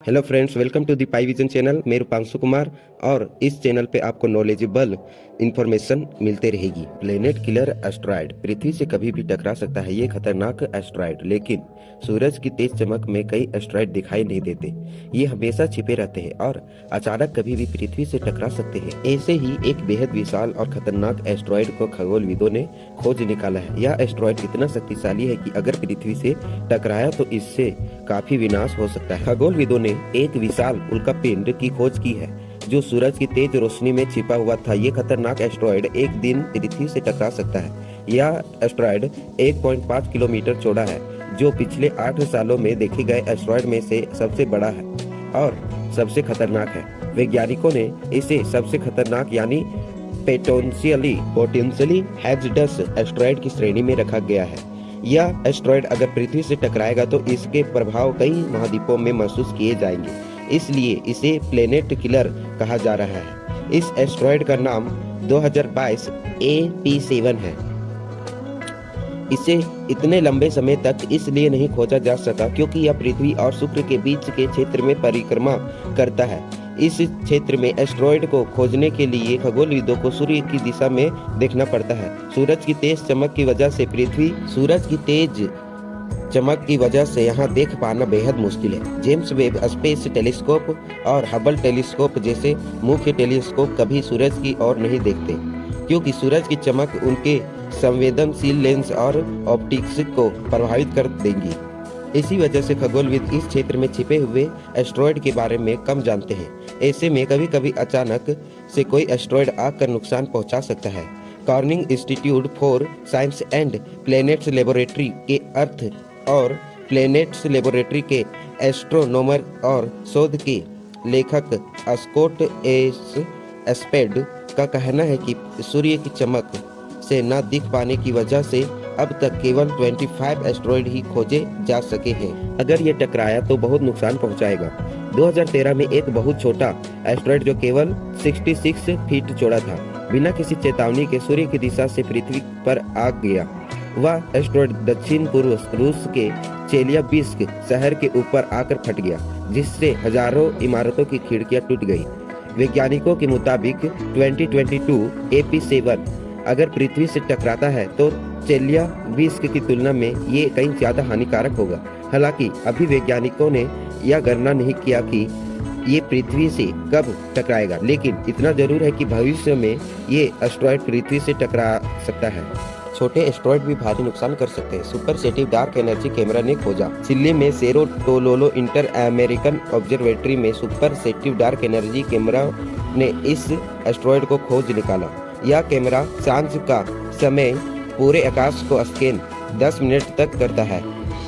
Hello friends, welcome to the pi vision channel. मैं रूपांशु कुमार और इस चैनल पे आपको नॉलेजेबल इंफॉर्मेशन मिलते रहेगी। प्लेनेट किलर एस्ट्रॉयड पृथ्वी से कभी भी टकरा सकता है। ये खतरनाक एस्ट्रॉयड, लेकिन सूरज की तेज चमक में कई एस्ट्रॉयड दिखाई नहीं देते। ये हमेशा छिपे रहते हैं और अचानक कभी भी पृथ्वी से टकरा सकते हैं। ऐसे ही एक बेहद विशाल और खतरनाक एस्ट्रॉयड को खगोलविदों ने खोज निकाला है। यह एस्ट्रॉयड इतना शक्तिशाली है कि अगर पृथ्वी से टकराया तो इससे काफी विनाश हो सकता है। खगोलविदों ने एक विशाल उल्कापिंड की खोज की है जो सूरज की तेज रोशनी में छिपा हुआ था। ये खतरनाक एस्ट्रॉयड एक दिन पृथ्वी से टकरा सकता है। यह एस्ट्रॉयड 1.5 किलोमीटर चौड़ा है, जो पिछले 8 सालों में देखे गए एस्ट्रॉयड में से सबसे बड़ा है और सबसे खतरनाक है। वैज्ञानिकों ने इसे सबसे खतरनाक यानी पोटेंशियली हैज़र्डस एस्ट्रॉयड की श्रेणी में रखा गया है। यह एस्ट्रॉयड अगर पृथ्वी से टकराएगा तो इसके प्रभाव कई महाद्वीपों में महसूस किए जाएंगे, इसलिए इसे प्लेनेट किलर कहा जा रहा है। इस एस्ट्रॉयड का नाम 2022 AP7 है। इसे इतने लंबे समय तक इसलिए नहीं खोजा जा सका क्योंकि यह पृथ्वी और शुक्र के बीच के क्षेत्र में परिक्रमा करता है। इस क्षेत्र में एस्ट्रॉयड को खोजने के लिए खगोलविदों को सूर्य की दिशा में देखना पड़ता है। सूरज की तेज चमक की वजह से यहाँ देख पाना बेहद मुश्किल है। जेम्स वेब स्पेस टेलीस्कोप और हबल टेलीस्कोप जैसे मुख्य टेलीस्कोप कभी सूरज की ओर नहीं देखते क्योंकि सूरज की चमक उनके संवेदनशील लेंस और ऑप्टिक्स को प्रभावित कर देंगी। इसी वजह से खगोलविद इस क्षेत्र में छिपे हुए एस्ट्रॉयड के बारे में कम जानते हैं। ऐसे में कभी कभी अचानक से कोई एस्ट्रॉयड आकर नुकसान पहुंचा सकता है। Cornering institute for science and planets laboratory के अर्थ और प्लैनेट्स लेबोरेटरी के एस्ट्रोनॉमर और शोध के लेखक स्कॉट एस एस्पेड का कहना है कि सूर्य की चमक से न दिख पाने की वजह से अब तक केवल 25 एस्ट्रॉयड ही खोजे जा सके हैं। अगर ये टकराया तो बहुत नुकसान पहुंचाएगा। 2013 में एक बहुत छोटा एस्ट्रॉयड जो केवल 66 फीट चौड़ा था, बिना किसी चेतावनी के सूर्य की दिशा से पृथ्वी पर आ गया। वह एस्ट्रॉयड दक्षिण पूर्व रूस के चेलियाबिस्क शहर के ऊपर आकर फट गया, जिससे हजारों इमारतों की खिड़कियां टूट गई। वैज्ञानिकों के मुताबिक 2022 AP7 अगर पृथ्वी से टकराता है तो चेलियाबिस्क की तुलना में ये कहीं ज्यादा हानिकारक होगा। हालांकि अभी वैज्ञानिकों ने यह गणना नहीं किया कि ये पृथ्वी से कब टकराएगा, लेकिन इतना जरूर है कि भविष्य में ये एस्ट्रॉयड पृथ्वी से टकरा सकता है। छोटे एस्ट्रॉयड भी भारी नुकसान कर सकते हैं। सुपरसेटिव डार्क एनर्जी कैमरा ने खोजा। चिली में सेरो टोलोलो इंटर अमेरिकन ऑब्जर्वेटरी में सुपरसेटिव डार्क एनर्जी कैमरा ने इस एस्ट्रॉयड को खोज निकाला। यह कैमरा सांझ का समय पूरे आकाश को स्कैन 10 मिनट तक करता है।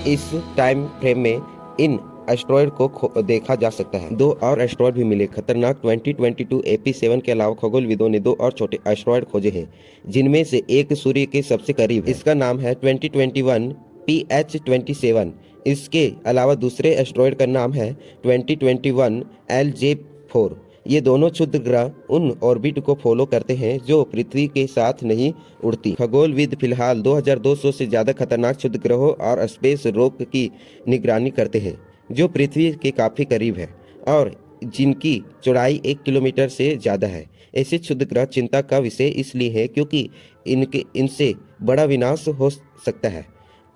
इस टाइम फ्रेम में इन एस्ट्रॉयड को देखा जा सकता है। 2 और एस्ट्रॉयड भी मिले। खतरनाक 2022 AP7 के अलावा खगोलविदों ने 2 और छोटे एस्ट्रॉयड खोजे हैं, जिनमें से एक सूर्य के सबसे करीब। इसका नाम है 2021 PH27। इसके अलावा दूसरे एस्ट्रॉयड का नाम है 2021 LJ4। ये दोनों क्षुद्र ग्रह उन ऑर्बिट को फॉलो करते हैं जो पृथ्वी के साथ नहीं उड़ती। खगोलविद फिलहाल 2200 से ज्यादा खतरनाक क्षुद्र ग्रहों और स्पेस रॉक की निगरानी करते हैं जो पृथ्वी के काफी करीब है और जिनकी चौड़ाई 1 किलोमीटर से ज्यादा है। ऐसे क्षुद्र ग्रह चिंता का विषय इसलिए है क्योंकि इनसे बड़ा विनाश हो सकता है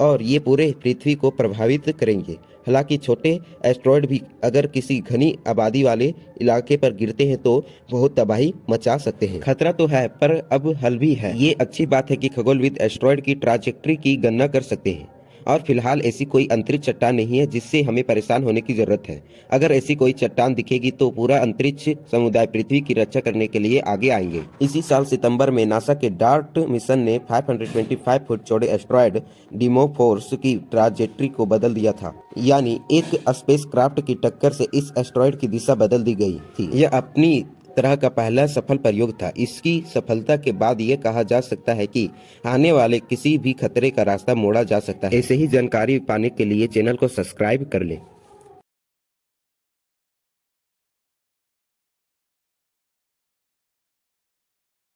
और ये पूरे पृथ्वी को प्रभावित करेंगे। हालांकि छोटे एस्ट्रॉयड भी अगर किसी घनी आबादी वाले इलाके पर गिरते हैं तो बहुत तबाही मचा सकते हैं। खतरा तो है पर अब हल भी है। ये अच्छी बात है कि खगोलविद एस्ट्रॉयड की ट्राजेक्ट्री की गणना कर सकते हैं और फिलहाल ऐसी कोई अंतरिक्ष चट्टान नहीं है जिससे हमें परेशान होने की जरूरत है। अगर ऐसी कोई चट्टान दिखेगी तो पूरा अंतरिक्ष समुदाय पृथ्वी की रक्षा करने के लिए आगे आएंगे। इसी साल सितंबर में नासा के डार्ट मिशन ने 525 फुट चौड़े एस्ट्रॉयड डिमोफोर्स की ट्राजेक्ट्री को बदल दिया था, यानी एक स्पेसक्राफ्ट की टक्कर से इस एस्ट्रॉयड की दिशा बदल दी गई थी। यह अपनी तरह का पहला सफल प्रयोग था। इसकी सफलता के बाद ये कहा जा सकता है कि आने वाले किसी भी खतरे का रास्ता मोड़ा जा सकता है। ऐसे ही जानकारी पाने के लिए चैनल को सब्सक्राइब कर लें।